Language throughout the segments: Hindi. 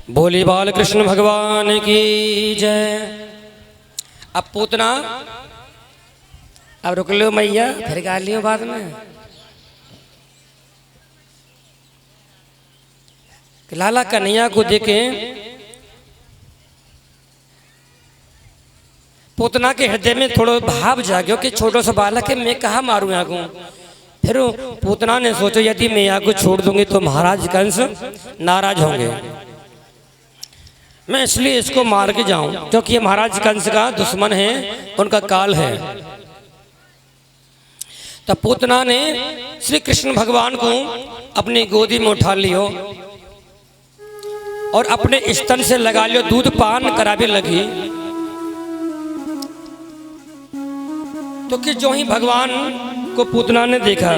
बोली बाल कृष्ण भगवान की जय। अब पूतना अब रुक लो मैया, फिर गा लियो बाद में। लाला कन्हैया को देखे पूतना के हृदय में थोड़ा भाव जागो कि छोटो सा बालक है, मैं कहाँ मारूं आगू। फिर पूतना ने सोचो यदि मैं आगू छोड़ दूंगी तो महाराज कंस नाराज होंगे, मैं इसलिए इसको मार के जाऊं, क्योंकि ये महाराज कंस का दुश्मन है, उनका काल है। तब पूतना ने श्री कृष्ण भगवान को अपनी गोदी में उठा लियो और अपने स्तन से लगा लियो, दूध पान करावे लगी। तो कि जो ही भगवान को पूतना ने देखा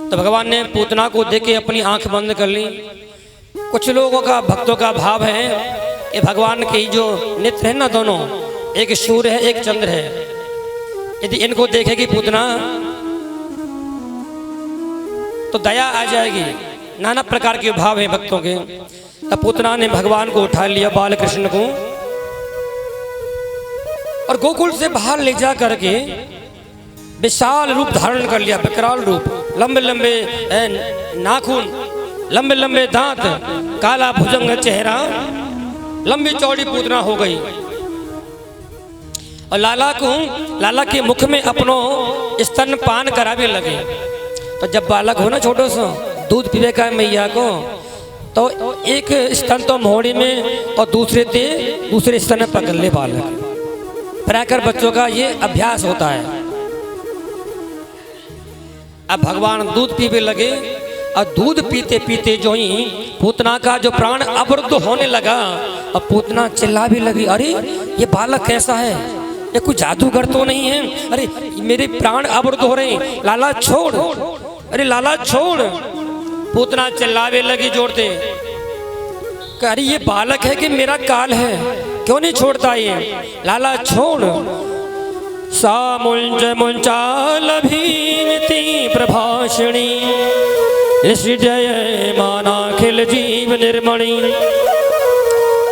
तो भगवान ने पूतना को देख के अपनी आंख बंद कर ली। कुछ लोगों का भक्तों का भाव है ये भगवान के जो नेत्र है ना, दोनों, एक सूर्य है एक चंद्र है, यदि इनको देखेगी पूतना तो दया आ जाएगी। नाना प्रकार के भाव है भक्तों के। तब पूतना ने भगवान को उठा लिया, बाल कृष्ण को, और गोकुल से बाहर ले जा करके विशाल रूप धारण कर लिया, विकराल रूप, लंबे लंबे नाखून, लंबे लंबे दांत, काला भुजंग चेहरा, लंबी चौड़ी पूतना हो गई। और लाला के मुख में अपनो स्तन पान करावे लगे। तो जब बालक हो ना छोटो सा, दूध पीवे का मैया को, तो एक स्तन तो मोहड़ी में और दूसरे स्तन में पकड़ ले बालक। प्रायकर बच्चों का ये अभ्यास होता है। अब भगवान दूध पीवे लगे और दूध पीते पीते जो ही पूतना का जो प्राण अवरुद्ध होने लगा, अब पूतना चिल्ला भी लगी, अरे ये बालक कैसा है, ये कोई जादूगर तो नहीं है, अरे मेरे प्राण अवरुद्ध हो रहे हैं, लाला छोड़, अरे लाला छोड़। पूतना चिल्लावे लगी जोरते, अरे ये बालक है कि मेरा काल है, क्यों नहीं छोड़ता ये, लाला छोड़। सा मुंज मुंचालभीमिति प्रभाषिणी जय मानाखिल जीव निर्मणि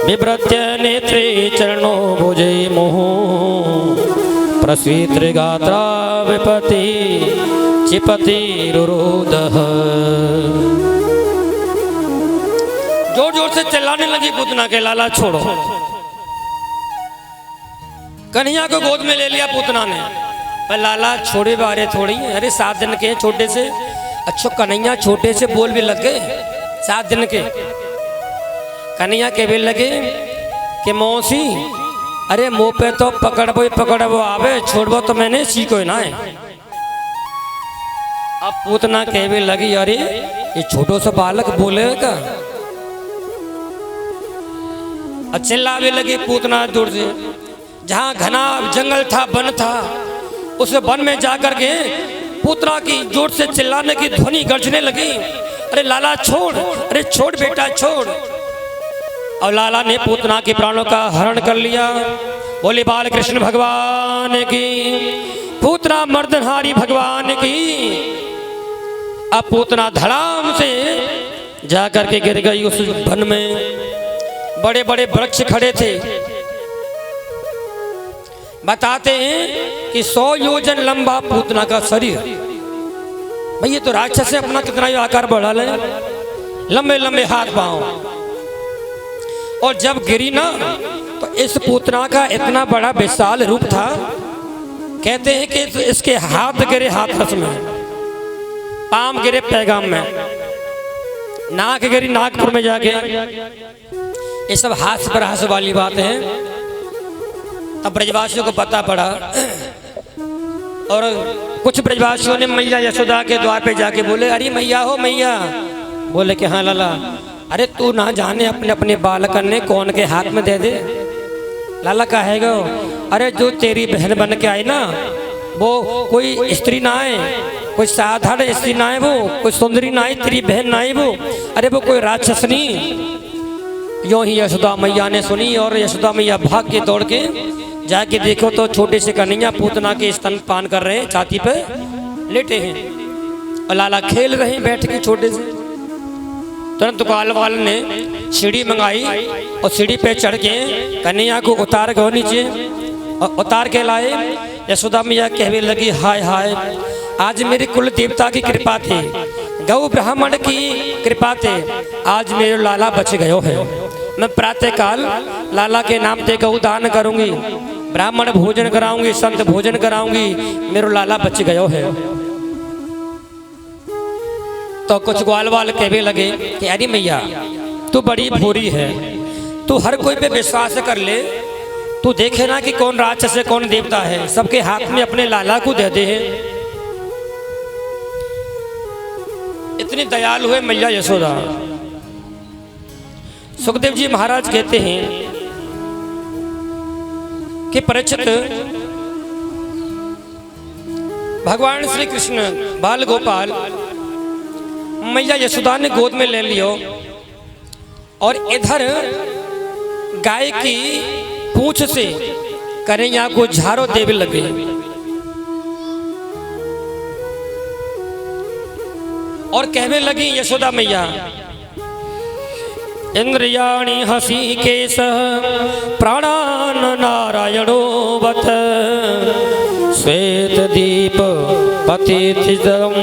विभ्रत्य नेत्रे चरणो भुजे मोह प्रसीत्र गात्रा विपति चिपति रुरोदः। जोर जोर से चिल्लाने लगी पूतना के, लाला छोड़ो। कन्हैया को गोद में ले लिया पूतना ने, पर लाला छोड़े बारे थोड़ी, अरे 7 दिन के छोटे से। अच्छा कन्हैया छोटे से बोल भी लग गए, 7 दिन के। कन्हैया के भी लगे कि मौसी, अरे मुँह पे तो पकड़बो आवे, छोड़बो तो मैंने सीखो ना है। अब पूतना के भी लगी, अरे ये छोटो सा बालक बोलेगा। चिल्ला भी लगी पूतना दूर से। जहाँ घना जंगल था, वन था, उस वन में जाकर के पूतना की जोर से चिल्लाने की ध्वनि गर्जने लगी, अरे लाला छोड़, अरे छोड़ बेटा छोड़। और लाला ने पूतना के प्राणों का हरण कर लिया। बोले बाल कृष्ण भगवान की, पूतना मर्दनहारी भगवान की। अब पूतना धड़ाम से जाकर के गिर गई उस वन में। बड़े बड़े वृक्ष खड़े थे। बताते हैं कि 100 योजन लंबा पूतना का शरीर। भाई ये तो राक्षस है, अपना कितना आकार बढ़ा ले, लंबे लंबे हाथ पांव। और जब गिरी ना तो इस पूतना का इतना बड़ा विशाल रूप था, कहते हैं कि इसके हाथ गिरे हाथरस में, पाम गिरे पैगाम में, नाक गिरी नागपुर में जाके। ये सब हास्य पर हास्य वाली बात है। तब ब्रजवासियों को पता पड़ा और कुछ ब्रजवासियों ने मैया यशोदा के द्वार पे जाके बोले, अरे मैया हो मैया। बोले कि हाँ लाला। अरे तू ना जाने अपने अपने बालकन ने कौन के हाथ में दे दे। लाला कहेगा, अरे जो तेरी बहन बन के आई ना, वो कोई स्त्री ना आए, कोई साधारण स्त्री ना आए, वो कोई सुंदरी ना आई, तेरी बहन ना आई वो, अरे वो कोई राक्षस नहीं। यूं ही यशोदा मैया ने सुनी और यशोदा मैया भाग के दौड़ के जाके देखो तो छोटे से कन्हैया पूतना के स्तन पान कर रहे हैं, छाती पे लेटे हैं, और लाला खेल रहे हैं बैठ के छोटे से। तुरंत ग्वालवाल ने सीढ़ी मंगाई और सीढ़ी पे चढ़ के कन्हैया को उतार गए नीचे और उतार के लाए। यशोदा मैया कहने लगी, हाय हाय, आज मेरे कुल देवता की कृपा थी, गौ ब्राह्मण की कृपा थे, आज मेरे लाला बच गयो है। मैं प्रातः काल लाला के नाम पे गौ दान करूंगी, ब्राह्मण भोजन कराऊंगी, संत भोजन कराऊंगी, मेरा लाला बच गयो है। तो कुछ ग्वालवाल कहने लगे कि अरे मैया तू बड़ी भोरी है, तू हर कोई पे विश्वास कर ले, तू देखे ना कि कौन राक्षस है कौन देवता है, सबके हाथ में अपने लाला को दे दे। इतनी दयालु है मैया यशोदा। सुखदेव जी महाराज कहते हैं कि परीक्षित, भगवान श्री कृष्ण बाल गोपाल मैया यशोदा ने गोद में ले लियो और इधर गाय की पूंछ से कन्हैया को झाड़ो देवे लगे। और कहने लगी यशोदा मैया, इंद्रियाणि हसी केश प्राणान नारायणो बत, श्वेत दीप पतिथितम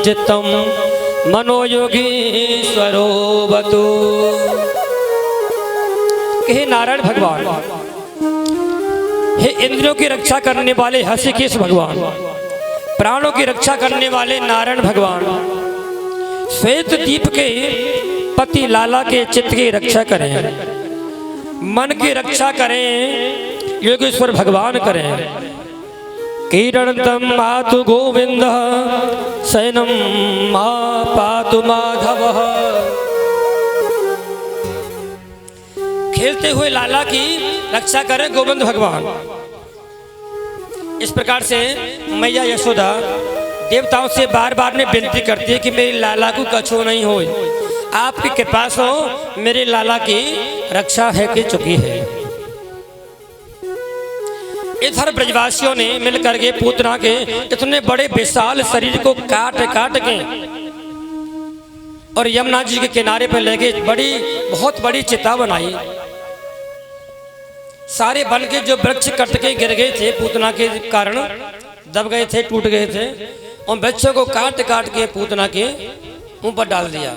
चित्तम मनोयोगीश्वरो बतु। हे नारायण भगवान, हे इंद्रियों की रक्षा करने वाले हृषिकेश भगवान, प्राणों की रक्षा करने वाले नारायण भगवान, श्वेत दीप के पति लाला के चित्त की रक्षा करें, मन की रक्षा करें, योगेश्वर भगवान करें। कीर्तनम मातु गोविंद शयनम मा पातु माधव। खेलते हुए लाला की रक्षा करें गोविंद भगवान। इस प्रकार से मैया यशोदा देवताओं से बार बार ने विनती करती है कि मेरे लाला को कछु नहीं हो, आपकी कृपा से मेरे लाला की रक्षा है की चुकी है। इधर ब्रजवासियों ने मिलकर के पूतना के इतने बड़े विशाल शरीर को काट काट के और यमुना जी के किनारे पर लेके बहुत बड़ी चिता बनाई। सारे बन के जो वृक्ष कट के गिर गए थे पूतना के कारण, दब गए थे, टूट गए थे, उन वृक्षों को काट काट के पूतना के ऊपर डाल दिया।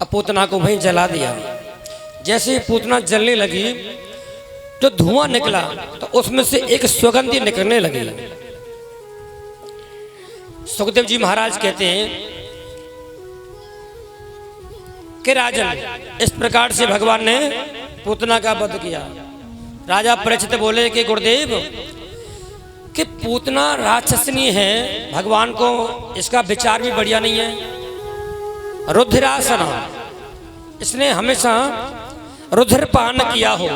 अब पूतना को वहीं जला दिया। जैसे ही पूतना जलने लगी तो धुआं निकला तो उसमें से एक सुगंधी निकलने लगी। सुखदेव जी महाराज कहते हैं कि राजन, इस प्रकार से भगवान ने पूतना का वध किया। राजा परीक्षित बोले कि गुरुदेव कि पूतना राक्षसनी है, भगवान को इसका विचार भी बढ़िया नहीं है। रुधिरासना, इसने हमेशा रुधिर पान किया हो,